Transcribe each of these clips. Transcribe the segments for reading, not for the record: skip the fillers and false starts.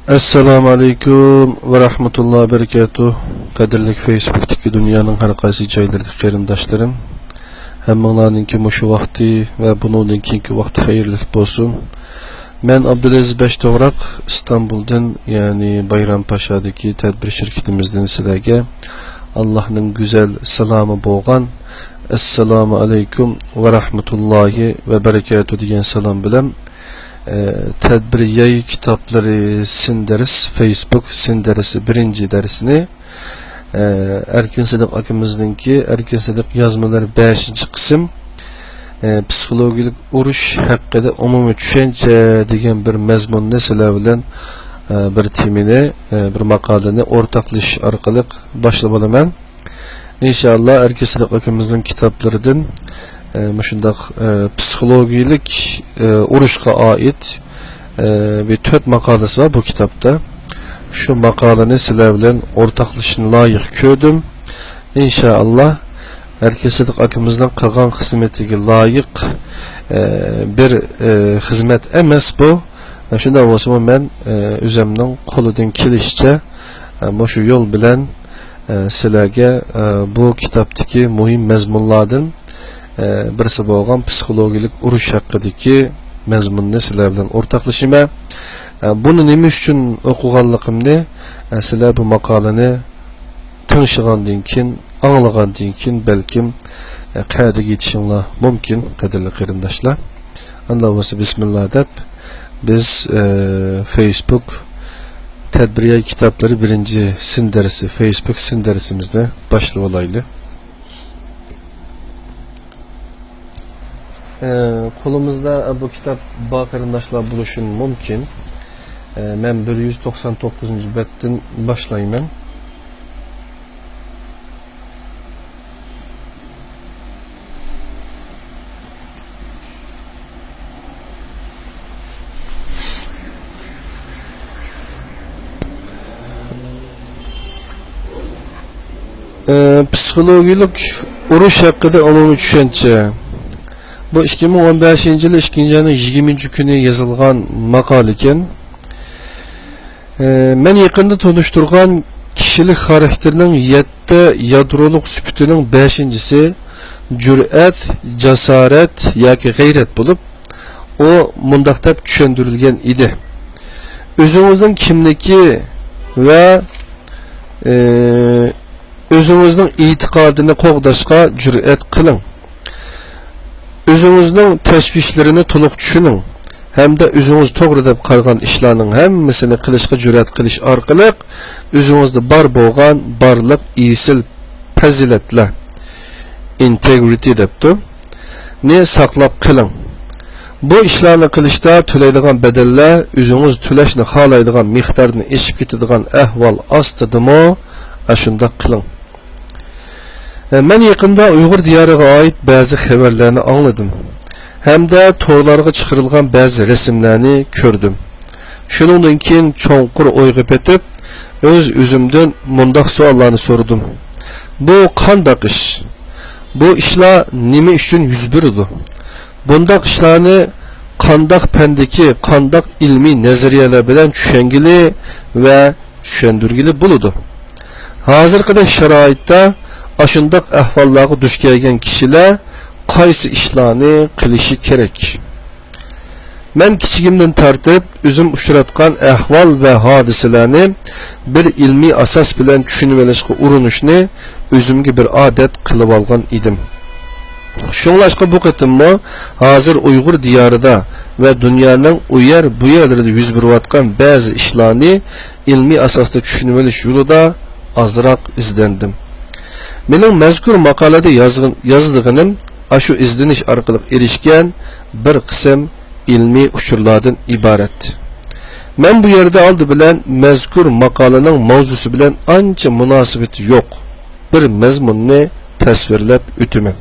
Assalamu alaikum ve rahmetullah ve berekatuh. Kadirli Facebook'taki dünyanın her qaysi joylardagi qarindoshlarım. Hammalarninki mushu vaqti ve bundan keyingi vaqti xayrli bo'lsin. Men Abdulaziz Beshto'g'roq İstanbul'dan, yani Bayrampaşa'daki tadbir şirketimizden sizlarga Allah'ın güzel selamı bo'lgan Assalamu alaikum ve rahmetullahi ve berekatuh degan salam bilan tedbiriyay kitapları sinderiz Facebook sinderisi birinci dersini Erkin Sıdık akımızınki Erkin Sıdık yazmaları 5. kısım psikologik uruş hakkında umumi düşünce degan bir mezmunni sizlar bilan bir temini bir makalani ortaklaşış orqali başlab olaman. İnşallah Erkin Sıdık akımızın kitaplarından şundaq psikologik uruşqa ait bir 4 makalası var bu kitapta. Şu makalani sizlar bilan ortaklaşışını layık gördüm. İnşallah Erkin Sıdık akımızdan qilgan xizmetiga layık bir xizmet emas bu. Şunda bo'lsa men o'zimning qo'lidan kelishicha shu yo'l bilan sizlarga bu kitapdagi muhim mazmunlardan birisi bo'lgan psikologik urush haqidagi mazmunni sizlar bilan o'rtoqlashaman. Buni nima uchun o'qiganligimni sizlar bu maqolani tinglagandan keyin, anglagandan keyin balkim qayerga yetishinglar mumkin, qadrli qarindoshlar. Unda bo'lsa bismillah deb biz Facebook tadbiriyay kitapları birinci sinderisi Facebook sinderisimizde başlab olaylı. Kolumuzda bu kitap qarindoshlar buluşun mümkün. Ben 199. betden başlayayım. Psikologik uruş hakkında umumi düşünce. Bu 2015 yılı 2. ayının 20. günü yazılgan makal iken men yakında tanıştırgan kişilik karakterinin 7 yadroluk süpütünün 5'incisi cüret, cesaret yoki gayret bulup o mundaqtab tushundirilgan idi. Özünüzün kimligi ve özünüzün itiqadını qo'g'dashga cüret qilin. Özünüzün teşvişlerini to'liq tushuning hamda o'zingiz to'g'ri deb qargan ishlarning hammasini qilishga jur'at qilish orqali o'zingizda bor bo'lgan barliq isil fazilatlar integrity debdi ne saqlab qiling. Bu ishlarni qilishda to'laydigan bedellar o'zingiz to'lashni xohlaydigan miqdorni eshib ketadigan ahvol ostidami ashunda qiling. Ben yakında Uyghur diyarıga ait bazı haberlerini anladım. Hem de torlarga çıkarılgan bazı resimlerini gördüm. Şunundan keyin çoğunqur o'yg'ib etib, özümden mundaq suallarını sordum. Bu qandaq ish? Bu ishlar nima uchun yuz berdi? Bundaq ishlarni qandaq pendeki, qandaq ilmiy nazariyalar bilan tushungili va tushundirgili bo'ladi. Hozirgi sharoitda aşındaq ahvallarga duch kelgan kishilar qaysi ishlarni qilishi kerak? Men kichigimdan tartib o'zim uchratgan ahvol va hodisalarni bir ilmiy asos bilan tushunib olishga urinishni o'zimga bir odat qilib olgan edim. Shunlashqa bu qatimmo hozir Uyg'ur diyorida va dunyoning u yer bu yerlarda yuz berayotgan ba'zi ishlarni ilmiy asosda tushunib olish yo'lida azroq izlandim. Mening mazkur maqolada yozganım aşu izlanish orqali erishgan bir qism ilmiy uchurlardan iborat. Men bu yerda oldi bilan mazkur maqolaning mavzusi bilan ancha munosabati yo'q bir mazmunni tasvirlab o'taman.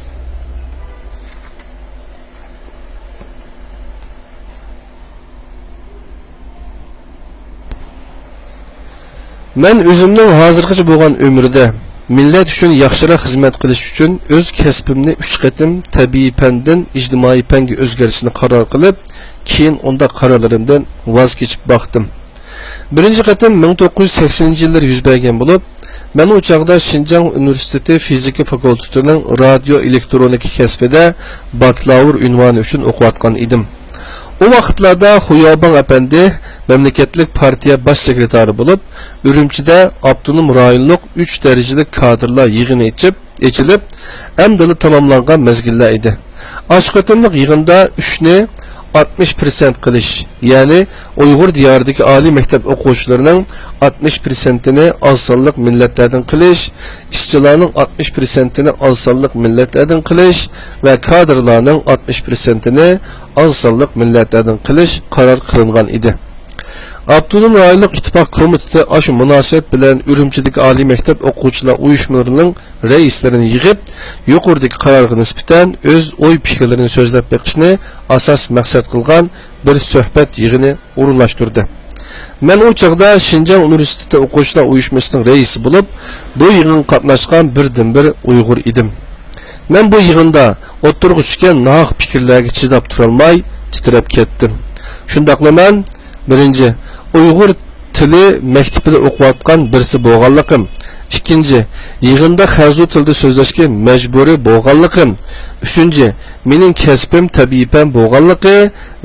Men o'zimning hozirgacha bo'lgan umrda millet üçün yaxşıra xizmat qilish uchun öz kasbimni 3 qatim tabiiy fandan ijtimoiy fanga o'zgarishni qaror qilib, keyin onda qarorlarimdan voz kechib baqdim. Birinci qatim 1980-yillar yuz bergan bo'lib, men o çağda Şinjan Üniversiteti Fizika Fakültetinin radyo elektronika kasbida bakalavr unvoni uchun o'qiyotgan edim. O vaqtlarda Xuyoban Efendi memleketlik partiya baş sekretari bo'lib, Ürümçide Abdunum rayonluq 3 dereceli kadrlar yig'ini içilib, amdili tamamlangan mezgillar edi. Aşqatimliq yig'inda 3ni 60% qilish, ya'ni Uyg'ur diyoridagi oliy maktab o'quvchilarining 60%ni oz sonliq millatlardan qilish, ishchilarning 60%ni oz sonliq millatlardan qilish va kadrlarning 60%ni oz sonliq millatlardan qilish qaror qilingan edi. Abdunum rayonluq ittifoq komiteti aşı munosabat bilan Ürümçidagi oliy maktab o'quvchilar uyushmalarining raislarini yig'ib, yuqoridagi qarorga nisbatan o'z o'y fikrlarini so'zlab beqishni asos maqsad qilgan bir suhbat yig'ini o'rinlashtirdi. Men o chaqda Şinjan Üniversiteti o'quvchilar uyushmasining raisi bo'lib, bu yig'in qatnashgan birdan-bir Uyg'ur edim. Men bu yig'inda o'tirib tushgan naq fikrlarga chidab turolmay titrab ketdim. Shundaqla men birinchi Uyg'ur tili maktabida o'qiyotgan birisi bo'lganligim, ikkinchi yig'inda xarzu tilda so'zlashga majburiy bo'lganligim, uchinchi mening kasbim tabiiy fan bo'lganligi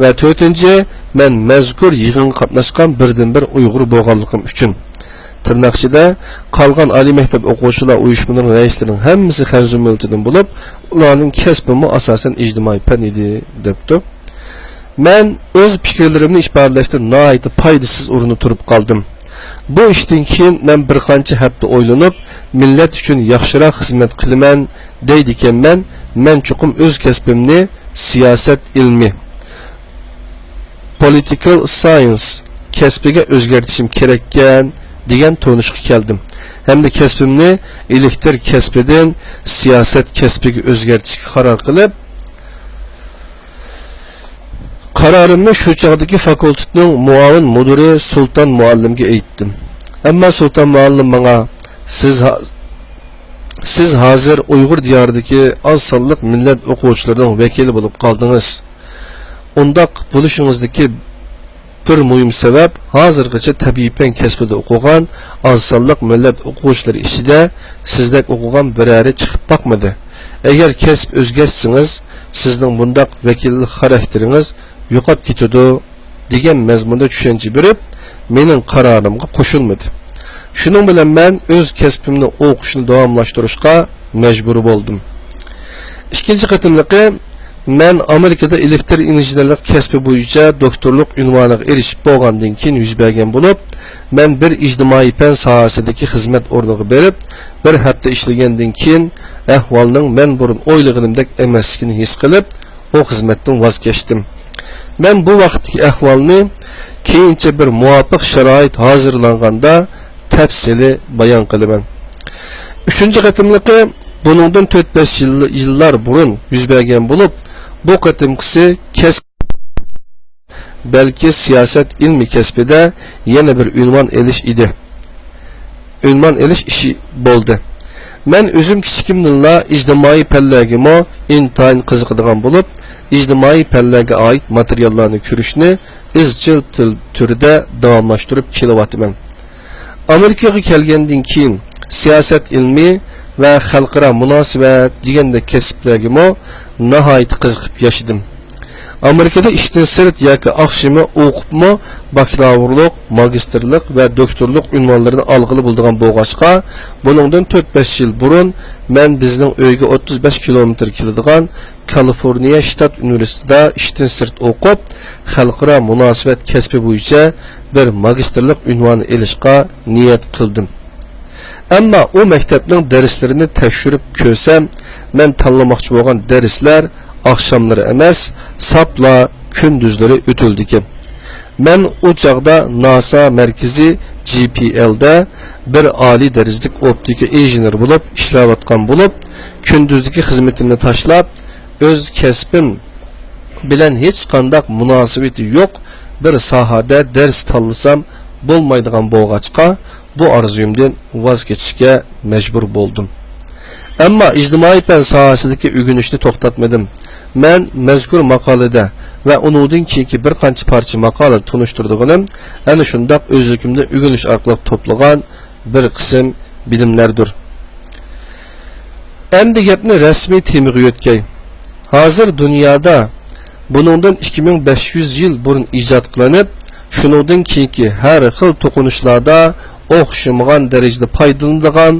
va to'rtinchi men mazkur yig'inga qatnashgan birdan-bir Uyg'ur bo'lganligim uchun. Tirnaqchida qolgan oliy maktab o'quvchilar uyushmalarining raislarining hammasi xarzu miltidan bo'lib, ularning kasbimi asosan ijtimoiy fan edi debdi. Men o'z fikrlarimni ifodalashda nihoyat foydasiz o'rinda turib qoldim. Bu ishdan keyin men bir qancha hafta o'ylanib, millat uchun yaxshiroq xizmat qilaman deydi ekanman. Men chuqum o'z kasbimni siyosat ilmi, political science kasbiga o'zgartirishim kerakkan degan to'nishga keldim. Hamda kasbimni elektr kasbidan siyosat kasbiga o'zgartirishga qaror qilib, Kararımı şu çağdaki fakültenin muavin müdürü Sultan Muallim'e eğittim. Ama Sultan Muallim bana siz hazır Uygur diyarındaki az sonliq millet o'quvchilarning vekili bo'lib qaldınız. Undaq bo'lishing'izdagi bir muhim sebep hozirgacha tabiiy fan kasbida o'qigan az sonliq millet o'quvchilari ichida sizdak o'qigan birari chiqib boqmadi. Agar kasb o'zgarsangiz, sizning bundaq vekillik xarakteringiz yo'qolib ketadi degan mazmunda tushuncha berib, mening qarorimga qo'shilmadi. Shuning bilan men o'z kasbimni o'qishni davomlashtirishga majbur bo'ldim. Ikkinchi qatimliqi men Amerikada elektr injenerlik kasbi bo'yicha doktorlik unvoniga erishib bo'lgandan keyin yuz bergan bo'lib, men bir ijtimoiy fan sohasidagi xizmat o'rniga berib, bir hafta ishlagandan keyin ahvolning men burun o'ylaganimdek emasligini his qilib, o xizmatdan voz kechdim. Men bu vaqtdagi ahvolni keyincha bir muvofiq sharoit hozirlanganda tafsili bayon qilaman. Uchinchi qatimliqi buningdan 4-5 yillar burun yuz bergan bo'lib, bu qatimqisi balki siyosat ilmi kasbida yana bir unvon elish edi. Unvon elish ishi bo'ldi. Men o'zim kichikimdan ijtimoiy fanlarga intayin qiziqadigan bo'lib, ijtimoiy fanlarga oid materiallarni ko'rishni izchil turida davomlashtirib kelyapman. Amerikaga kelgandan keyin siyosat ilmi va xalqaro munosabat degandek kasblarga nihoyat qiziqib yashadim. Amerikada ishdan sirt yoki oqshimi o'qibmi bakalavrlik, magistrlik va doktorlik unvonlarini olg'ili bo'lgan bo'lg'achqa, buningdan 4-5 yil burun men bizning uyga 35 kilometr keladigan Kaliforniya shtat universitetida ishdan sirt o'qib, xalqaro munosabat kasbi bo'yicha bir magistrlik unvoni olishga niyat qildim. Ammo u maktabning darslarini tekshirib ko'rsam, men tanlamoqchi bo'lgan darslar akşamları emas, sapla gündüzleri ötüldü. Men o çağda NASA merkezi GPL'da bir ali dereclik optika injener bulup işleyotgan bulup, gündüzdeki hizmetini taşlap, öz kesbim bilen hiç qandaq münasebeti yok bir sahada ders tanlasam bolmaydigan bolğaçqa bu arzuyumdan vaz keçishga mecbur boldum. Ama ijtimoiy fan sohasidagi o'rganishni to'xtatmadim. Men mazkur maqolada ve onundan keyinki bir qancha parça maqola tunuşturduğum ana şundaq özlükümde ügünüş arqılıq toplagan bir qism bilimlerdir. Endi gapni rasmiy temiga yo'tkay. Hozir dunyoda buningdan 2500 yil burun ijod qilinib, shuningdan keyingi har xil to'qinishlarda o'xshamagan darajada foydalanilgan,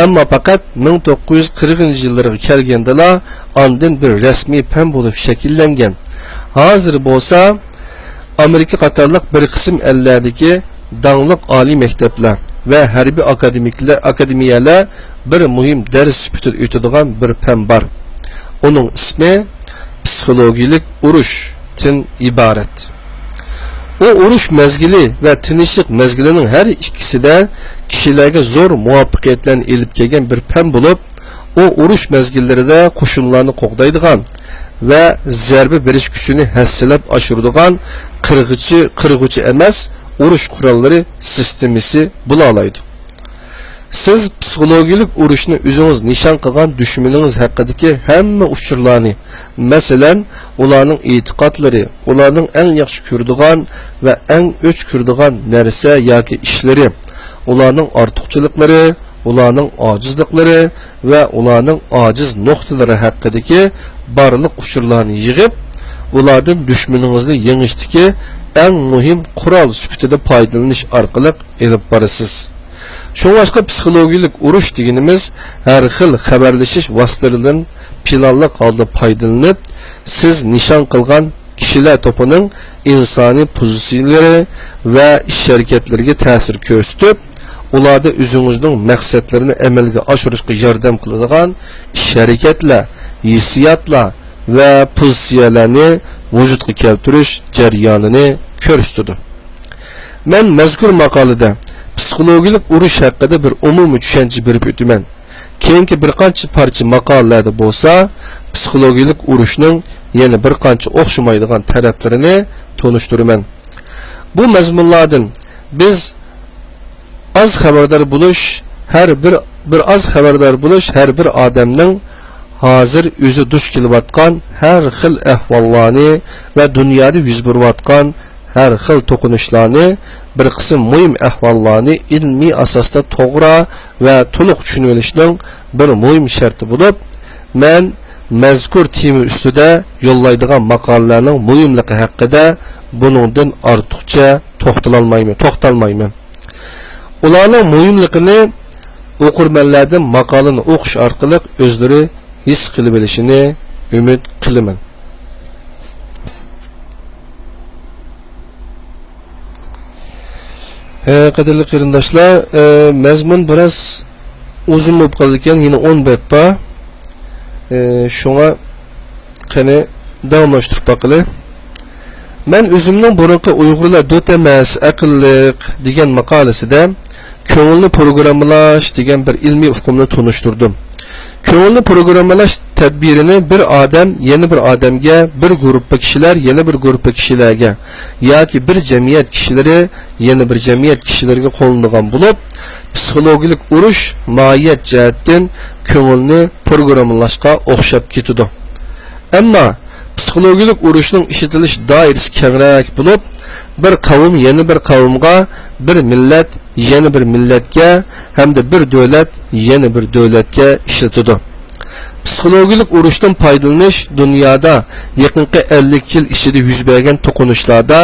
ammo faqat 1940-yillarga kelgandala ondan bir rasmiy fan bo'lib shakllangan. Hozir bo'lsa Amerika qatorliq bir qism ellardagi dangliq oliy maktablar ve harbiy akademiyalar bir muhim ders sifatida o'tadigan bir fan bor. Onun ismi psixologik urushdan iborat. O urush mezgili ve tinchlik mezgilining her ikkisida kishilarga zo'r muvaffaqiyatlarni elib kelgan bir fan bo'lib, o urush mezgillarida qo'shinlarni qo'g'daydigan ve zarba berish kuchini hassalab oshiradigan qirg'uchi emas, urush qurollari sistemasi bo'la oladi. Siz psixologik urushni o'zingiz nishon qilgan dushmaningiz haqidagi hamma uchurlarni, masalan, ularning e'tiqodlari, ularning eng yaxshi ko'radigan va eng o'ch ko'radigan narsa yoki ishlari, ularning ortiqchiliklari, ularning ojizliklari va ularning ojiz nuqtalari haqidagi barliq uchurlarni yig'ib, ulardan dushmaningizni yengishdagi eng muhim qurol sifatida foydalanish orqali elib borasiz. Şoňaşqa psixologik urush deganimiz har xil xabarlashish vositalaridan planli holda foydalanib, siz nishon qilgan kishilar to'pining insoniy pozitsiyalari va ish harakatlariga ta'sir ko'rsatib, ularda o'zingizning maqsadlarini amalga oshirishga yordam qiladigan ish harakatlar, hissiyotlar va pozitsiyalarni vujudga keltirish jarayonini ko'rsatadi. Men mazkur maqolada psixologik urush haqida bir umumiy tushuncha berib o'taman. Keyingi bir qancha parcha maqolalarda bo'lsa, psixologik urushning yana bir qancha o'xshamaydigan taraflarini tonishtiraman. Bu mazmunlardan biz az xabardor bo'lish, har bir odamning hozir o'zi duch kelayotgan har xil ahvollarni va dunyoda yuz berayotgan har xil to'qinishlarni, bir qism muhim ahvollarni ilmiy asosda to'g'ri va to'liq tushunib olishning bir muhim sharti bo'lib, men mazkur tema ustida yo'llaydigan maqolalarning muhimligi haqida buningdan ortiqcha to'xtalmayman. Ularning muhimligini o'qirmanlardan maqolani o'qish orqali o'zlari his qilib olishini umid qilaman. Qadirli qarindoshlar, mazmun biraz uzun bo'lib qoldi ekan, yana 10 bet bor. Shunga qani davomlashtirib baqili. Men o'zimning burunqi Uyg'urlar do't emas, aqlliq degan maqolasida ko'ngilni programmalash degan bir ilmiy uqumni tunishtirdim. Ko'ngilni programmalash tadbirini bir odam yana bir odamga, bir guruhga kishilar yana bir guruhga kishilarga yoki bir jamiyat kishilari yana bir jamiyat kishilarga qo'llanilgan bo'lib, psixologik urush mohiyat jihatdan ko'ngilni programmalashga o'xshab ketadi. Ammo psixologik urushning ishlatilish doirasi kengroq bo'lib, bir qavm yana bir qavmga, bir millat yana bir millatga hamda bir davlat yana bir davlatga ishlatadi. Psixologik urushdan foydalanish dunyoda yaqinqi 50 yil ichida yuz bergan to'qinishlarda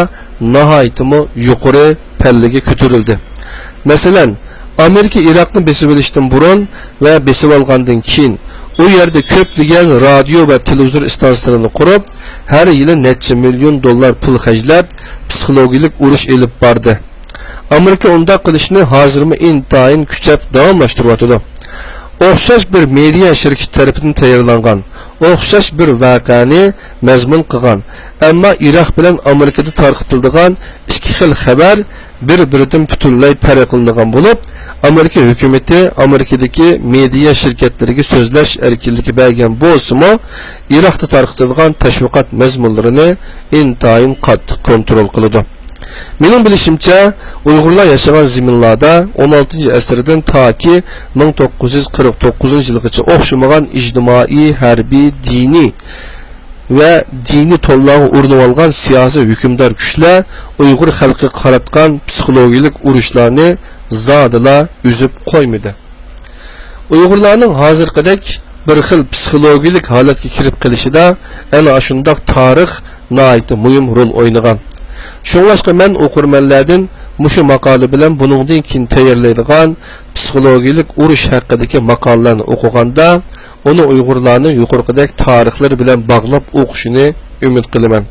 nihoyatmi yuqori pallaga ko'tarildi. Masalan, Amerika Iroqni besib olishdan burun va besib olgandan keyin u yerda ko'plagan radio va televizor stansiyalarini qurib, har yili necha million dollar pul xarjlab psixologik urush elib bordi. Amerika unda qilishni hozirmi intayin kuchab davomlashtiryapti. O'xshash bir media shirkati tarafidan tayyorlangan, o'xshash bir voqeani mazmun qilgan, ammo Iroq bilan Amerikada tarqatiladigan ikki xil xabar bir-biridan butunlay farqlanadigan bo'lib, Amerika hukumatı Amerikadagi media shirkatlariga so'zlash erkinligi bergan bo'lsa-mu, Iroqda tarqatiladigan tashviqot mazmunlarini intayin qattiq kontrol qiladi. Mening bilishimcha, Uyg'urlar yashagan zaminlarda 16-asrdan toki 1949-yilgacha o'xshamagan ijtimoiy, harbiy, diniy ve dini tollağı urnup algan siyasi hükümdar güçler Uygur halkı qaratgan psixologik uruşlarını zadıla üzüp koymadı. Uygurlarning hozirgidek bir xil psixologik holatga kirib qilishida ana shundoq tarix nihoyatda muhim rol o'ynagan. Shunlashqa men o'qirmanlardan mushu maqola bilan buningdan keyin tayyorlaydigan psixologik urush haqidagi maqolalarni o'qiganda uni Uyg'urlarning yuqorqidek tarixlari bilan bog'lab o'qishini umid qilaman.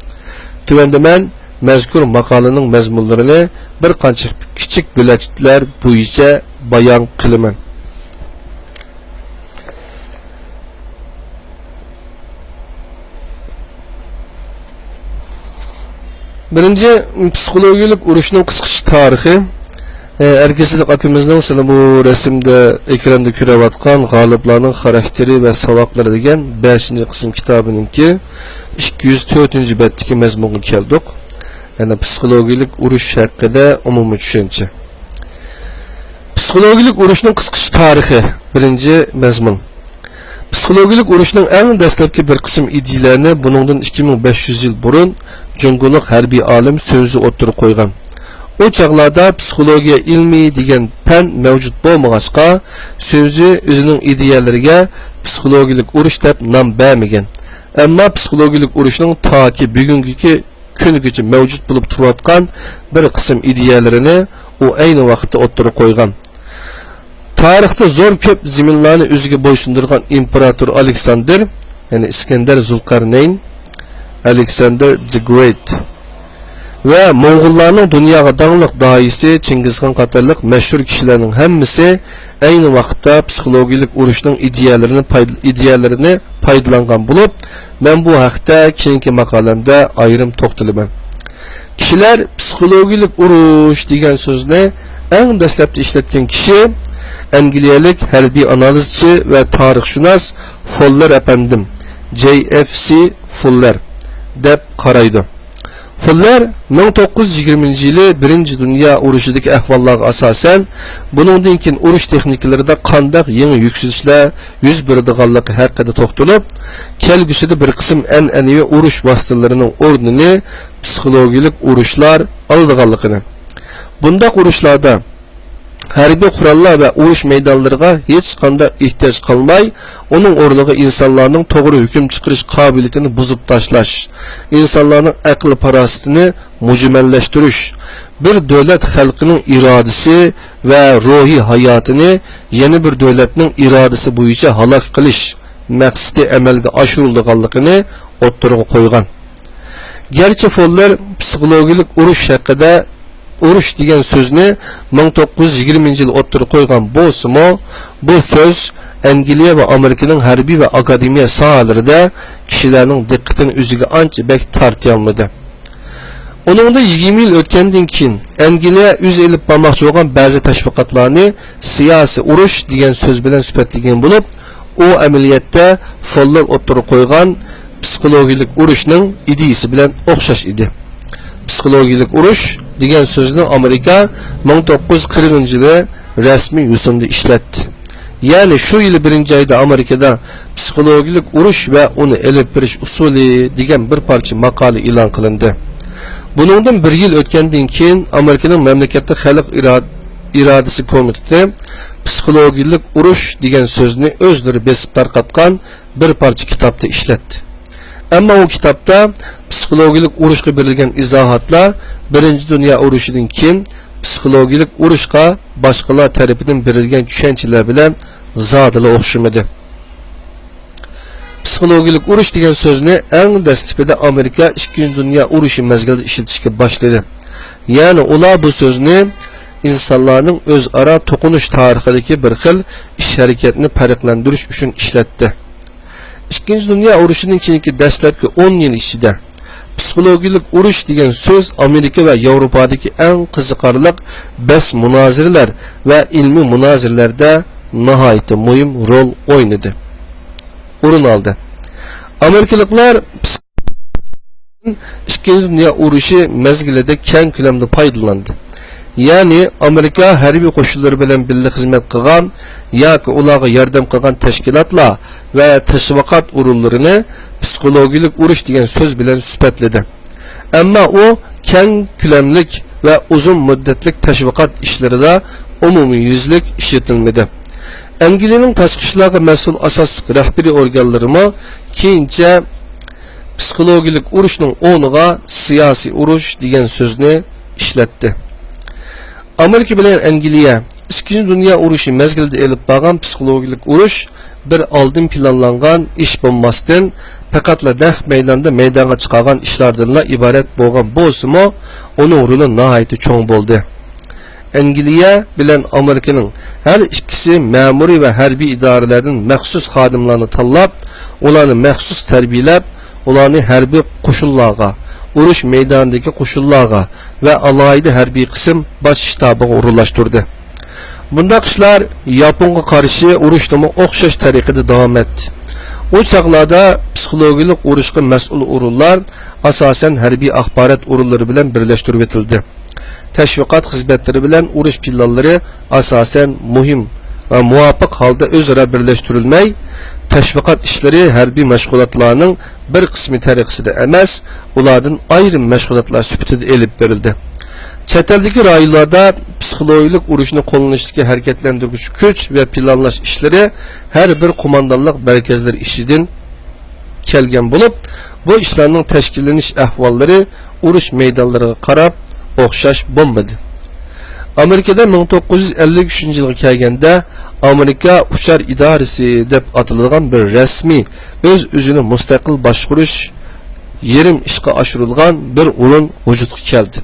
Tuvanda men mazkur maqolaning mazmunlarini bir qancha kichik bo'laklar bo'yicha bayon qilaman. Birinci psikologik uruşning qisqacha tarixi. Erkesilik akimizning sizlar bu resimde ekranda ko'rayotgan g'oliblarning xarakteri ve savoqlari degan 5-qism kitobininki 204-betdagi mazmunga keldik. Yani psikologik urush haqida umumiy tushuncha. Psikologik urushning qisqacha tarixi. Birinci mazmun. Psikologik urushning eng dastlabki bir qism ideyalarni buningdan 2500 yil burun Cungulik harbiy olim so'zi o'tirib qo'ygan. O chaqlarda psixologiya ilmi degan fan mavjud bo'lmag'achqa, so'zi o'zining ideyalariga psixologik urush deb nom bermagan. Ammo psixologik urushning toki bugungi kunigacha mavjud bo'lib turayotgan bir qism ideyalarini u ayni vaqtda o'tirib qo'ygan. Tarixda zo'r ko'p ziminlarni o'ziga bo'ysundirgan imperator Alexander, ya'ni Iskandar Zulqarnayn, Alexander the Great ve Moğollarning dunyoga dangliq doisi Chingizxon qatorliq mashhur kishilarning hammasi ayni vaqtda psixologik urushning ideyalarini foydalangan bo'lib, men bu haqda keyingi maqolamda ayrim to'xtalaman. Kishilar psixologik urush degan so'zni eng dastlabda ishlatgan kishi Angliyalik harbiy analizchi ve tarixshunos Fuller efendim, J.F.C. Fuller deb qaraydi. Fuller 1920-yili 1-Dünya urushidagi ahvollarga asosan buningdan keyin urush texnikalarida qanday yangi yuksalishlar yuz beradiganligi haqida to'xtalib, kelgusida bir qism an'anaviy urush vositalarining o'rnini psixologik urushlar oladiganligini. Bundaq urushlarda harbiy qurollar ve urush maydonlariga hech qanday ehtiyoj qolmay, uning o'rniga insonlarning to'g'ri hukm chiqarish qobiliyatini buzib tashlash, insonlarning aql farosatini mujmallashtirish, bir davlat xalqining irodasi ve ruhiy hayotini yana bir davlatning irodasi bo'yicha halok qilish maqsadi amalga oshirilganligini o'ttirg'a qo'ygan. Gerçi Fuller psixologik urush haqida urush degan so'zni 1920-yil o'ttirib qo'ygan bo'lsa-mu, bu so'z Angliya va Amerikaning harbiy va akademiya sohalarida kishilarning diqqatini o'ziga ancha bek tortib olmadi. Uningda 20 yil o'tgandan keyin Angliya o'z elib bormoqchi bo'lgan ba'zi tashviqotlarni siyosiy urush degan so'z bilan sifatlagan bo'lib, u amaliyotda Fuller o'ttirib qo'ygan psixologik urushning ideyasi bilan o'xshash edi. Psixologik urush degan so'zni Amerika 1940-yili rasmiy yo'sinda ishlatdi. Ya'ni shu yil 1-oyda Amerikada psixologik urush va uni elib berish usuli degan bir parcha maqola e'lon qilindi. Buningdan 1 yil o'tgandan keyin Amerikaning mamlakatda xalq irodasi komiteti psixologik urush degan so'zni o'zlari besib tarqatgan bir parcha kitobda ishlatdi. Ammo o kitapta psixologik urushga berilgan izohatlar 1-Dünya urushidan keyin psixologik urushga boshqalar tarafidan berilgan tushunchalar bilan zodila o'xshamadi. Psixologik urush degan so'zni eng dastlabida Amerika 2-Dünya urushi mezgilida ishlatishga boshladi. Ya'ni ular bu so'zni insonlarning o'zaro to'qinish tarixidagi bir xil ish harakatini farqlantirish uchun ishlatdi. 2-Dünya urushining keyingi dastlabki 10 yil ichida psixologik urush degan so'z Amerika va Yevropadagi eng qiziqarli bas munoziralar va ilmiy munoziralarda nihoyatda muhim rol o'ynadi. O'rin oldi. Amerikaliklar 2-Dünya urushi mezgilida keng ko'lamda foydalandi. Ya'ni Amerika harbiy qo'shinlari bilan birga xizmat qilgan yoki ularga yordam qilgan tashkilotlar va tashviqot o'rinlarini psixologik urush degan so'z bilan sifatladi. Ammo u keng ko'lamlik va uzun muddatlik tashviqot ishlarida umumiy yuzlik ishlatilmadi. Angliyaning tashqi ishlarga mas'ul asosiy rahbariy organlari keyincha psixologik urushning o'rniga siyosiy urush degan so'zni ishlatdi. Amerika bilan Angliya Ikkinchi Dünya urushi mezgilida elib borgan psixologik urush bir oldin planlangan ish bo'lmasdan faqatla naq maydonga chiqargan ishlardan iborat bo'lgan bo'lsa-mu, uning roli nihoyatda cho'ng bo'ldi. Angliya bilan Amerikaning har ikkisi ma'muriy va harbiy idoralardan maxsus xodimlarni tanlab, ularni maxsus tarbiyalab, ularni harbiy qo'shinlarga, urush maydonidagi qo'shinlarga va alohida harbiy qism bosh shtabiga o'rinlashtirdi. Bundaq ishlar Yaponga qarshi urushdimi o'xshash tariqada davom etdi. O chaqlarda psixologik urushga mas'ul o'rinlar asosan harbiy axborot o'rinlari bilan birlashtirib etildi. Tashviqot xizmatlari bilan urush planlari asosan muhim va muvofiq holda o'zaro birlashtirilmay, tashviqot ishlari harbiy mashg'ulotlarning bir qismi tariqasida emas, ulardan ayrim mashg'ulotlar sifatida elib berildi. Chet eldagi rayonlarda psixologik urushni qo'llanishga harakatlantiruvchi kuch va planlash ishlari har bir qo'mondonlik markazlari ishidan kelgan bo'lib, bu ishlarning tashkillanish ahvollari urush maydonlariga qarab o'xshash bo'lmadi. Amerikada 1953-yilga kelganda Amerika uchar idorasi deb atalgan bir rasmiy o'z-o'zini mustaqil boshqarish yerim ishga oshirilgan bir o'rin vujudga keldi.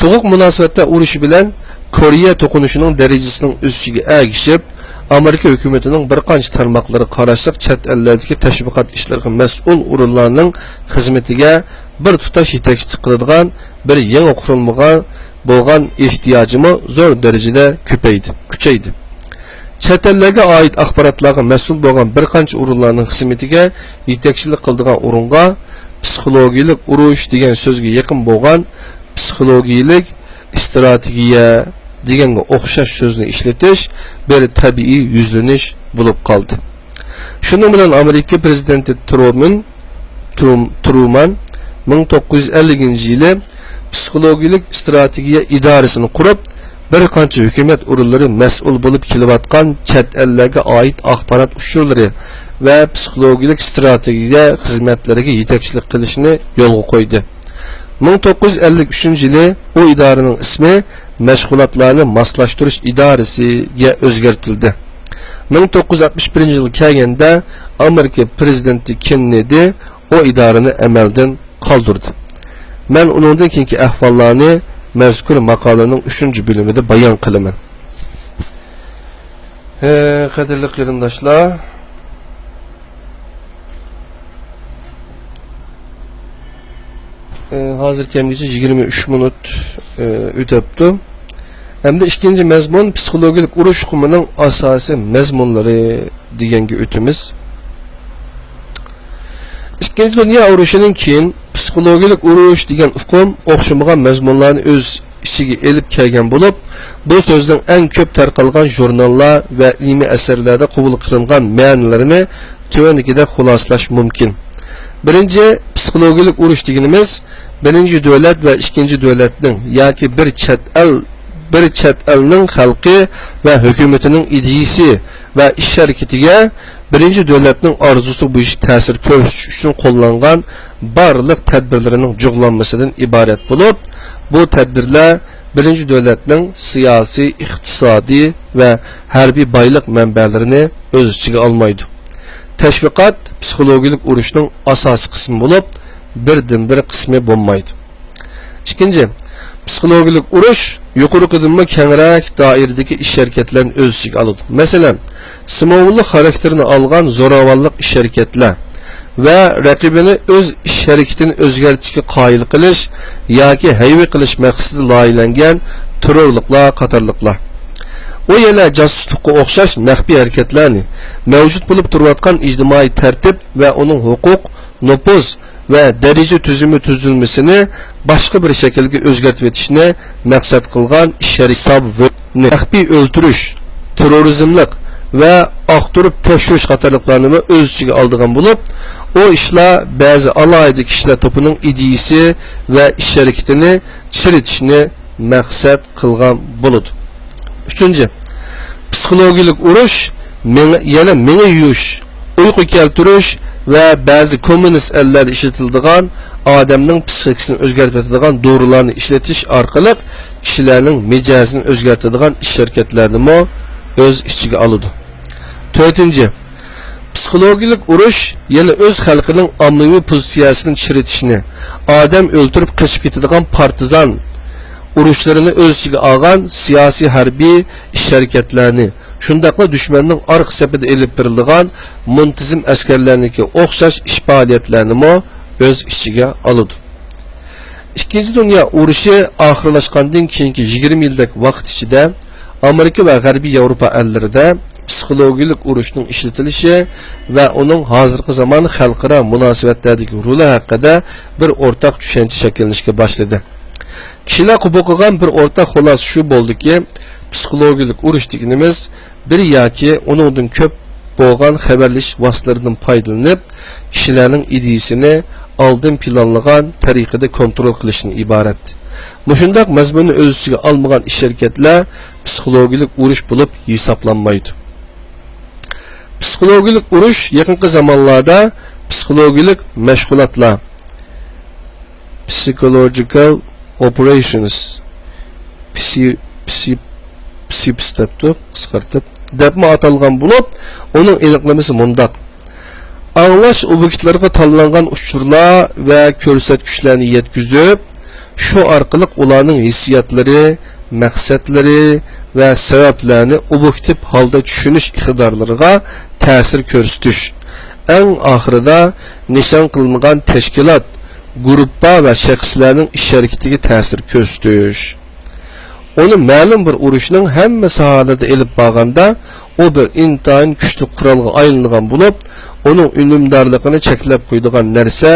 Soğuk munosabatda urushi bilan Koreya to'qinishining darajasining o'sishiga ergishib, Amerika hukumatining bir qancha tarmoqlari qarashliq chet ellardagi tashviqot ishlariga mas'ul o'rinlarning xizmatiga bir tutash yetakchi qiladigan bir yangi qurilmaga bo'lgan ehtiyojimi zo'r darajada kuchaydi. Chet ellarga oid axborotlarga mas'ul bo'lgan bir qancha o'rinlarning xizmatiga yetakchilik qiladigan o'ringa psixologik urush degan so'zga yaqin bo'lgan psixologik strategiya deganga o'xshash so'zni ishlatish bir tabiiy yuzlanish bo'lib qoldi. Shuning bilan Amerika prezidenti Truman 1950-yili psixologik strategiya idorasini qurib, bir qancha hukumat o'rinlari mas'ul bo'lib kelayotgan chet ellarga oid axborot usullari va psixologik strategiya xizmatlariga yetakchilik qilishni yo'lga qo'ydi. 1953-yili o idoraning ismi mashg'ulotlarni moslashtirish idorasiga o'zgartirildi. 1961-yilga kelganda Amerika prezidenti Kennedy o idorani amaldan qoldirdi. Men uningdan keyingi ahvollarni mazkur maqolaning 3-bo'limida bayon qilaman. Qadrli qarindoshlar, hozir kamgacha 23 minut o'tibdi. Hamda ikkinchi mazmun psixologik urush hukumining asosiy mazmunlari deganga o'timiz. Ikkinchi dunyo urushining keyin psixologik urush degan hukm o'xshamagan mazmunlarni o'z ichiga elib kelgan bo'lib, bu so'zning eng ko'p tarqalgan jurnallar va ilmiy asarlarda qabul qilingan ma'nolarini tuvandagidek xulosalash mumkin. Birinchi psixologik urush deganimiz birinchi davlat va ikkinchi davlatning yoki bir chet elning xalqi va hukumatining ideyasi va ish harakatiga birinchi davlatning orzusi bo'yicha ta'sir ko'rsatish uchun qo'llangan barliq tadbirlarining jug'lanmasidan iborat bo'lib, bu tadbirlar birinchi davlatning siyosiy, iqtisodiy va harbiy boylik manbalarini o'z ichiga olmaydi. Tashviqot psixologik urushning asosiy qismi bo'lib, birdan bir qismi bo'lmaydi. Ikkinchi, psixologik urush yuqoriqidimma kengroq doiradagi ish harakatlarni o'z ichiga oladi. Masalan, simovli xarakterini olgan zo'ravonlik ish harakatlar va raqibini o'z ish harakatini o'zgartirishga qoyil qilish yoki hayva qilish maqsadida loyihalangan terrorliklar qatorliqlar. O yana josuslikqa o'xshash maxfiy harakatlarni mavjud bo'lib turayotgan ijtimoiy tartib va uning huquq, nupuz va daraja tuzilmasini boshqa bir shaklga o'zgartirib etishni maqsad qilgan ish harakati maxfiy o'ltirish, terrorizmlik va aqtirib tekshirish qatorliqlarini o'z ichiga oldigan bo'lib, O işler bazı alaylı kişiler topunun ideyisi ve iş hareketini çiritişini maksat kılgan buludu. Üçüncü, psikologik uruş, yana meni yuş, uyku keltiriş ve bazı komünist ellerde işletildiğin adamның psikikasini özgertediğin doğrularını işletiş arkalık kişilerin mecazini özgertediğin iş hareketlerini mo öz içine alıdı. Dördüncü, psikologik uruş yana öz halkının ammavi pozisiyasının çiritişini, adam öldürüp kaçıp gitadigan partizan uruşlarını öz içine algan siyasi harbiy iş hareketlerini, şundaqla düşmanның arka sepede elip birildiğin muntizim askerlerindeki okşaş iş faaliyetlerini mo öz içine alıdı. İkinci Dünya uruşu ahırlaşkandan keyinki 20 yıllık vaqt içinde Amerika ve Garbi Avrupa ellerinde psikologik uruşning işletilişi ve onun hazırki zaman xalqaro munosabatlerdagi roli haqida bir o'rtaq tushuncha shakllanishga başladı. Kishilar qabul qilgan bir o'rtaq xulosa shu bo'ldiki, psikologik urush deganimiz bir yoki uningdan ko'p bo'lgan xabarlash vositalaridan foydalanib, kishilarning ideyasini oldin planlagan tariqada kontrol qilishdan iborat. Mushundaq mazmunni o'z ichiga olmagan ish harakatlar psikologik urush bo'lib hisoblanmaydi. Psikologik urush yaqinqi zamonlarda psikologik mashg'ulotlar, psychological operations, debmi atalgan bo'lib, uning aniqlamasi mundaq. Anglash obyektlarga tanlangan uchurlar va ko'rsatkichlarni yetkizib, shu orqali ularning hissiyotlari, maqsadlari va sabablarni obyektiv holda tushunish iqtidorlariga ta'sir ko'rsatish. Eng oxirida nishon qilingan tashkilot, gruppa va shaxslarning ish harakatiga ta'sir ko'rsatish. Onu ma'lum bir urushning hamma sohalarida elib borganda, o bir intayin kuchli qurolga aylangan bo'lib, onun unumdorligini cheklab qo'ydigan narsa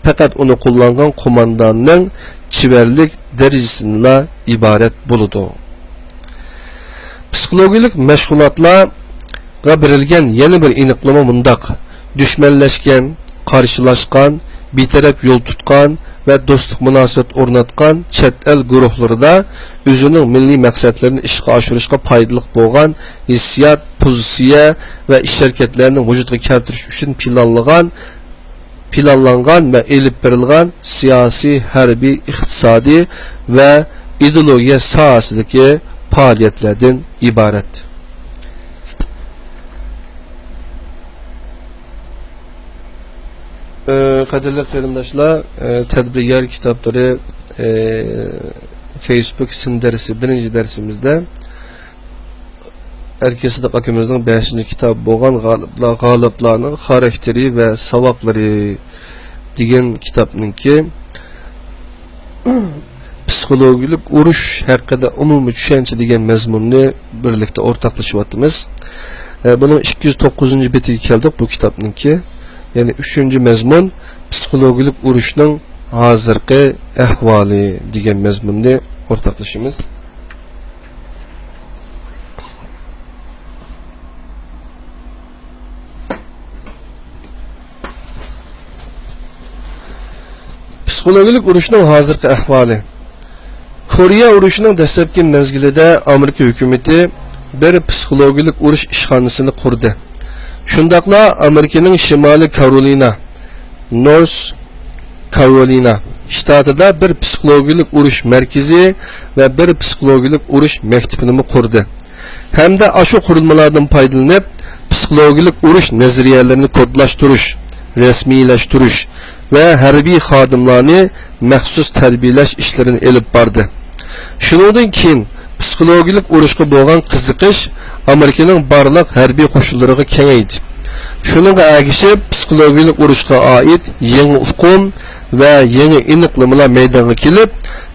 faqat uni qo'llangan qo'mondonning chivarlik darajasidan iborat bo'ladi. Psikologik mashg'ulotlarga berilgan yana bir aniqlama mundaq: dushmanlashgan, qarshilashgan, betaraf yo'l tutgan ve dostluk munosabat o'rnatgan chet el guruhlarida o'zining milliy maqsadlarini ishga oshirishga foydali bo'lgan hissiyot, pozitsiya va ish harakatlarini vujudga keltirish uchun planlangan ve elib berilgan siyosiy, harbiy, iqtisodiy ve ideologiya sohasidagi faoliyatlardan iborat. Qadrli qarindoshlar, tadbirkor kitobları Facebook sin dersi birinci dersimizde Erkesidik akımızın 5. kitabı bo'lgan g'oliblarning xarakteri ve savoblari degan kitobninki psikologik urush haqida umumiy tushuncha degan mazmunni birlikda o'rtoqlashyapmiz. Bunun 209. betiga keldik bu kitobninki. Yani 3. mezmun psikologik urushning hozirgi ahvoli degan mazmunni o'rtoqlashimiz. Psikologik urushning hozirgi ahvoli. Koreya urushining dastlabki mezgilida Amerika hukumati bir psikologik urush ishxonasini qurdi. Shundaqla Amerikaning Shimoliy Karolina, North Carolina shtatida bir psikologik urush markazi va bir psikologik urush maktabini qurdi. Hamda ashu qurilmalardan foydalanib, psikologik urush nazariyalarini kodlashtirish, rasmiylashtirish va harbiy xodimlarni maxsus tarbiyalash ishlarini elib bordi. Shuningdek keyin psikologik urushga bo'lgan qiziqish Amerikaning barliq harbiy qo'shinlariga kengaydi. Shuningga ergishib psikologik urushga oid yangi uqum va yangi aniqlamalar maydonga kelib,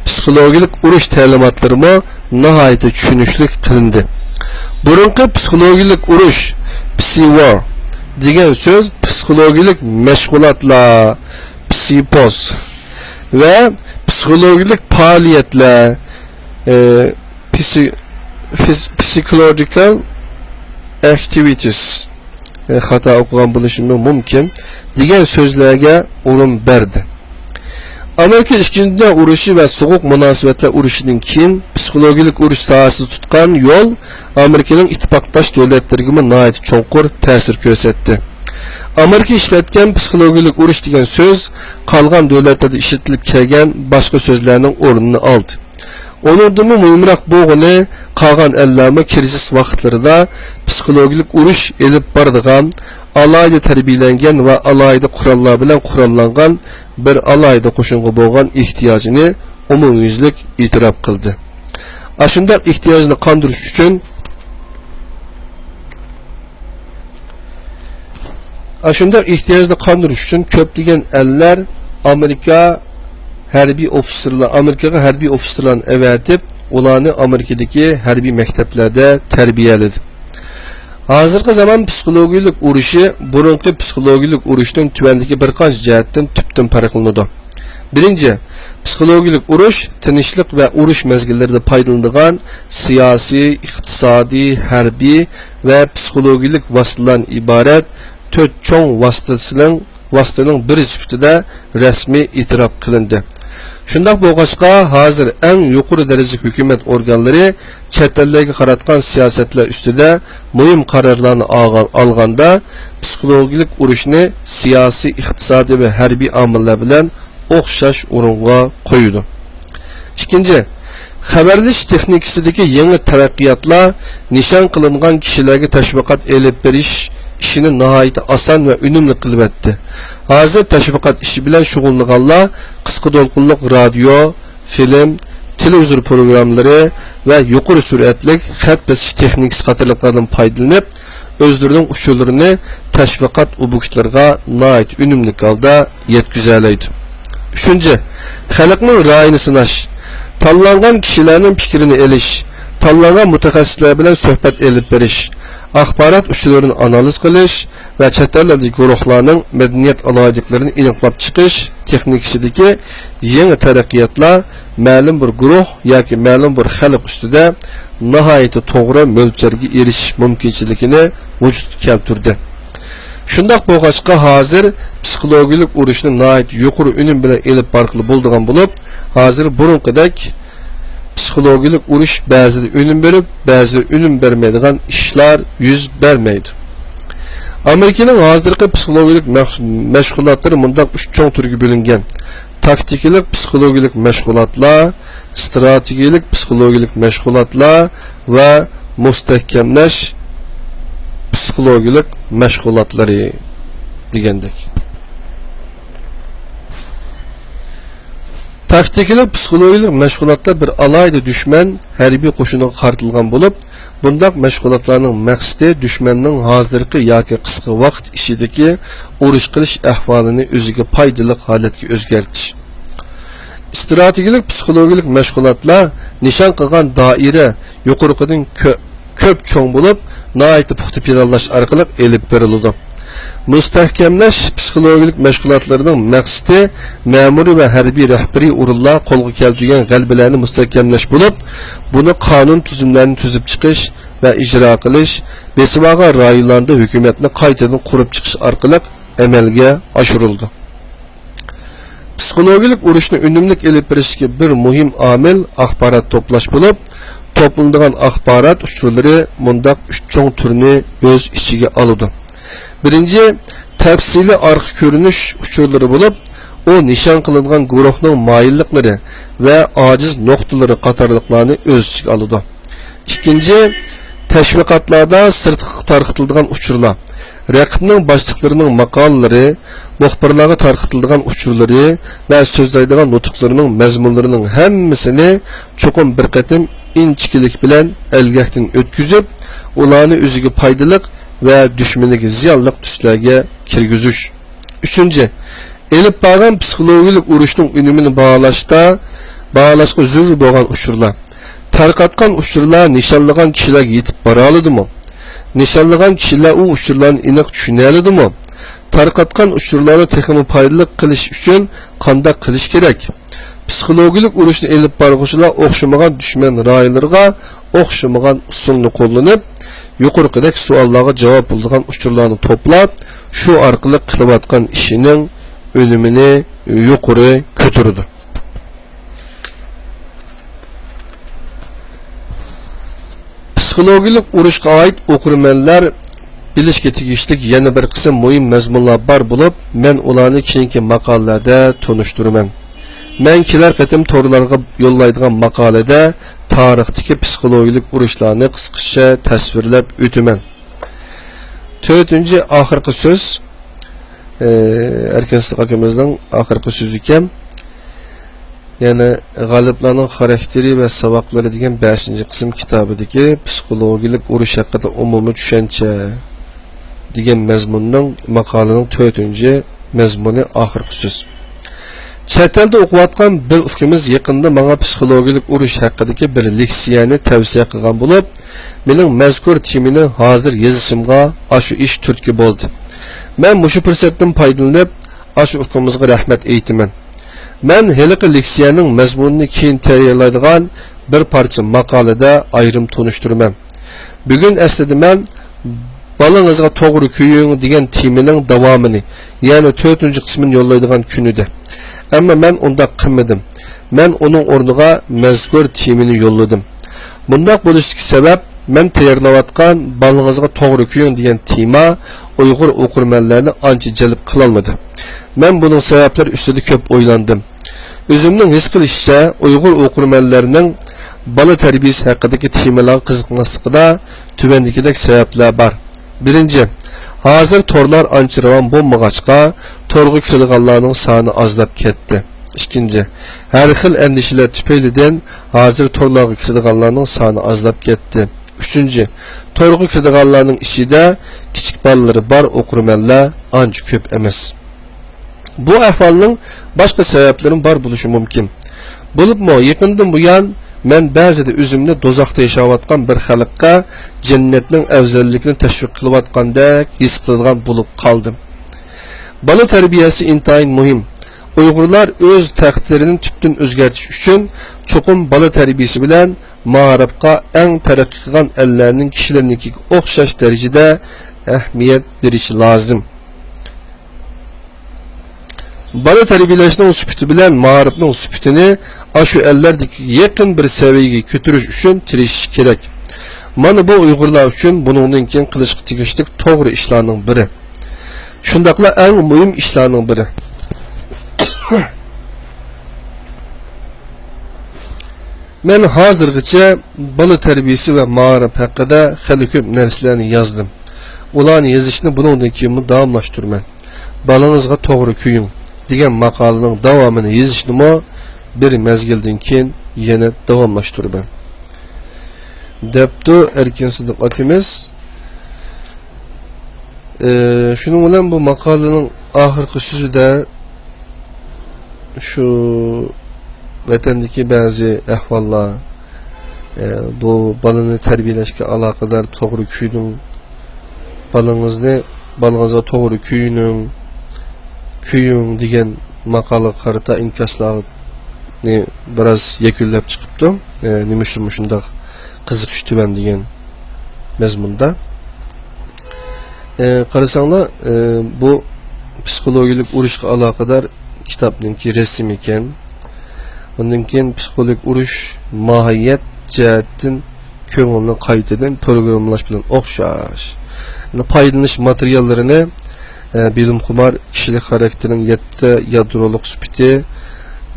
psikologik urush ta'limotlarimi nihoyatda tushunishli qilindi. Burunqi psikologik urush, psi-war degan so'z psikologik mashg'ulotlar, psipos va psikologik faoliyatlar, psychological activities xato o'qigan bo'lishim mumkin degan so'zlarga o'rin berdi. Amerika 2. urushi va sovuq munosabatlar urushidan keyin psixologik urush sohasida tutgan yo'l Amerikaning ittifoqdosh davlatlariga nihoyat cho'nqur ta'sir ko'rsatdi. Amerika ishlatgan psixologik urush degan so'z qolgan davlatlarda ishlatilib kelgan boshqa so'zlarning o'rnini oldi. Onundan muhimroq bo'lgani qolgan ellarning krizis vaqtlarida psixologik urush elib boradigan, alayda tarbiyalangan va alayda qurollar bilan qurollangan bir alayda qo'shinga bo'lgan ehtiyojini umumyuzlik e'tirof qildi. Ashunday ehtiyojni qondirish uchun ko'plagan ellar Amerikaga harbiy ofitserlarni avatib, ularni Amerikadagi harbiy maktablarda tarbiyaladi. Hozirgi zamon psixologik urushi burungi psixologik urushdan tuvandagi bir qancha jihatdan tubdan farqlanadi. Birinchi, psixologik urush tinchlik va urush mezgillarida foydalanadigan siyosiy, iqtisodiy, harbiy va psixologik vositalardan iborat 4 cho'ng vositaning biri sifatida rasmiy e'tirof qilindi. Shundoq bo'lg'achqa hozir eng yuqori darajadagi hukumat organlari chet ellarga qaratgan siyosatlar ustida muhim qarorlarni olganda psixologik urushni siyosiy, iqtisodiy va harbiy omillar bilan o'xshash o'ringa qo'ydi. Ikkinchi, xabarlash texnikasidagi yangi taraqqiyotlar nishon qilingan kishilarga tashviqot elib berish ishini nihoyat oson va unumli qilib etdi. Hozir tashviqot ishi bilan shug'ullanganlar qisqa to'lqinli radio, film, televizor programmalari va yuqori sur'atli xat bosish texnikasi qatorliqlardan foydalanib, o'zlarining usullarini tashviqot obyektlariga nihoyat unumli holda yetkazadi. Uchinchi, xalqning ra'yini sinash, tanlangan kishilarning fikrini elish, tanlangan mutaxassislar bilan suhbat elib berish, axborot usullarini analiz qilish va chet ellardagi guruhlarning madaniyat aloqalarini aniqlab chiqish texnikasidagi yangi taraqqiyotlar ma'lum bir guruh yoki ma'lum bir xalq ustida nihoyat to'g'ri mo'ljalga erishish mumkinchiligini vujudga keltirdi. Shundoq bo'lg'achqa hozir psixologik urushni nihoyat yuqori unum bilan elib borqili bo'ladigan bo'lib, hozir burunqidek psixologik urush ba'zida unum berib, ba'zida unum bermaydigan ishlar yuz bermaydi. Amerikaning hozirgi psixologik mashg'ulotlari mundaq 3 cho'ng turga bo'lingan. Taktikalik psixologik mashg'ulotlar, strategik psixologik mashg'ulotlar va mustahkamlash psixologik mashg'ulotlari degandek. Taktikalik psixologik mashg'ulotlar bir alayda dushman harbiy qo'shiniga qaratilgan bo'lib, bundaq mashg'ulotlarning maqsadi dushmanning hozirgi yoki qisqa vaqt ishidagi urush qilish ahvolini o'ziga foydali holatga o'zgartirish. Strategik psixologik mashg'ulotlar nishon qilgan doira yuqoridan ko'p cho'ng bo'lib, nihoyat puxta planlash orqali elib beriladi. Mustahkamlash psixologik mashg'ulotlarining maqsadi ma'muriy va harbiy rahbariy o'rinlar qo'lga keltirgan g'alabalarni mustahkamlash bo'lib, buni qonun tuzumlarini tuzib chiqish va ijro qilish, besimag'an rayonlarda hukumatni qaytadan qurib chiqish orqali amalga oshirildi. Psixologik urushni unumli elib berishga bir muhim omil axborot to'plash bo'lib, to'planadigan axborot uchurlari mundaq 3 cho'ng turni o'z ichiga oladi. Birinchi, tafsili orqa ko'rinish uchurlari bo'lib, u nishon qilingan guruhning moyilliklari va ojiz nuqtalari qatorliqlarni o'z ichiga oladi. Ikkinchi, tashviqotlarda sirtqi tarqatilgan uchurlar, raqibning boshliqlarining maqolalari, muxbirlarga tarqatilgan uchurlari va so'zlaydigan nutqlarining mazmunlarining hammasini cho'qim bir qatim inchkilik bilan elgakdan o'tkazib, ularni o'ziga foydali va dushmaniga ziyonli tuslarga kirgizish. Uchinchi, elib borgan psixologik urushning unumini bağlashga zarur bo'lgan uchurlar. Tarqatgan uchurlar nishonlagan kishilarga yetib bora oladimi? Nishonlagan kishilar u uchurlarni aniq tushuna oladimi? Tarqatgan uchurlarni texnik foydali qilish uchun qanday qilish kerak? Psixologik urushni elib boruvchilar o'xshamagan dushman rayonlarga o'xshamagan usulni qo'llanib, yuqorqidek savollarga javob bo'ladigan uchurlarni to'plab, shu orqali qilayotgan ishining unumini yuqori ko'tardi. Psixologik urushga oid o'qirmanlar bilishga tegishli yana bir qism muhim mazmunlar bor bo'lib, men ularni keyingi maqolalarda tonishtiraman. Men kelar qatim to'rlarga yo'llaydigan maqolada tarixdagi psixologik urushlarni qisqacha tasvirlab o'taman. 4-chi oxirgi so'z Erkin akamizning oxirgi so'zi ekan. Yani g'oliblarning xarakteri va saboqlari degan 5-qism kitobidagi psixologik urush haqida umumiy tushuncha degan mazmunning maqolaning 4-chi mazmuni oxirgi so'z. Chet elda o'qiyotgan bir ukamiz yaqinda menga psixologik urush haqidagi bir leksiyani tavsiya qilgan bo'lib, mening mazkur temani hozir yozishimga shu ish turtki bo'ldi. Men mushu fursatdan foydalanib, shu ukamizga rahmat aytaman. Men haliqi leksiyaning mazmunini keyin tayyorlaydigan bir parcha maqolada ayrim tonishtiraman. Bugun aslida men balangizga to'g'ri kuying degan temaning davomini, ya'ni 4-qismini yo'llaydigan kunida. Ammo men unda qilmadim. Men uning o'rniga mazkur temani yo'lladim. Bundaq bo'lishiga sabab men tayyorlayotgan balangizga to'g'ri kuying degan tema Uyg'ur o'qirmanlarni ancha jalb qila olmadi. Men buning sabablari ustida ko'p o'ylandim. O'zimning his qilishimcha, Uyg'ur o'qirmanlarining bola tarbiyasi haqidagi temalar qiziqmasligida tuvandagidek sabablar bor. Birinchi, hozir torlar ancha ravon bo'lmag'achqa, torga kirganlarning soni ozlab ketdi. Ikkinchi, har xil andishalar tufaylidan hozir torlarga kirganlarning soni ozlab ketdi. Üçüncü, torga kirganlarning ichida kichik bolalar bor o'qirmanlar ancha ko'p emas. Bu ahvolning boshqa sabablari bor bo'lishi mumkin. Bo'libmi, yaqindan buyon men ba'zida o'zimni dozoqda yashayotgan bir xalqqa jannatning afzalligini tashviq qilayotgandek his qilgan bo'lib qoldim. Bola tarbiyasi intayin muhim. Uyg'urlar o'z taqdirini tubdan o'zgartirish uchun cho'qim bola tarbiyasi bilan ma'rifga eng taraqqiy qilgan ellarning kishilarinikiga o'xshash darajada ahamiyat berishi lozim. Bola tarbiyalashning sifati bilan ma'rifning sifatini shu ellardagi yaqin bir saviyaga ko'tarish uchun tirishish kerak. Mana bu Uyg'urlar uchun buningdan keyin qilishga tegishli to'g'ri ishlarning biri. Shundaqla eng muhim ishlarning biri. Men hozirgacha bola tarbiyasi va ma'rif haqida xali ko'p narsalarni yozdim. Ularni yozishni buningdan keyin davomlashtiraman. Balangizga to'g'ri kuying degan maqolaning davomini yozishni bir mezgildan keyin yana davomlashtiraman. Debdi Erkin akamiz. Shuning bilan bu maqolaning oxirgi so'zida şu vatandagi ba'zi ahvollar, bu balani tarbiyalashga aloqador to'g'ri kuyning, balangizga to'g'ri kuying degan maqola qarata inkaslarni biroz yakunlab chiqibdi. Nima uchun shunday qiziqish tuban degan mazmunda. Qarasanglar, bu psixologik urushga aloqador kitobninki resim ekan. Bundan keyin psixologik urush mohiyat jihatdan ko'ngilni qaytadan programlash bilan o'xshash. Foydalanish materiallarini bilimxumar kishilik xarakterining 7 yadroliq sifati,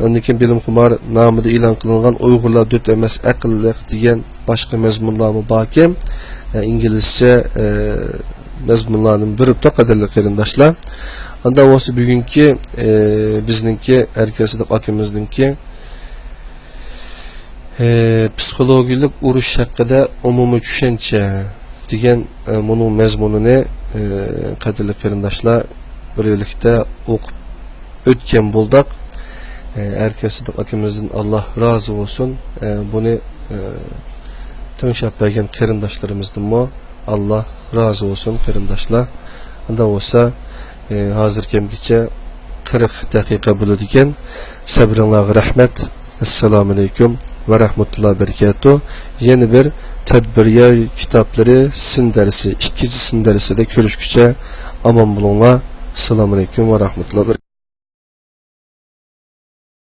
undan keyin bilimxumar nomida e'lon qilingan Uyg'urlar dot emas aqlliq degan boshqa mazmunlarni borkim, inglizcha mazmunlarning birida qadrli qarindoshlar. Anda o'sha bugungi bizningki Erkin akamizningki psixologik urush haqida umumiy tushuncha degan buning mazmunini qadrli qarindoshlar birlikda o'qib o'tgan bo'ldik. Erkin akamizdan Alloh rozi bo'lsin. Buni tinglab bergan qarindoshlarimizdan Alloh rozi bo'lsin qarindoshlar. Anda bo'lsa hozir kimgacha 40 daqiqa bo'ladigan. Sabringlarga rahmat. Assalomu alaykum ve rahmetullah berekatuhu. Yeni bir tedbiriyar kitapları sin dersi, ikinci sin dersi de görüşküçe aman bulunla. Selamun aleyküm ve rahmetullah berekatuhu.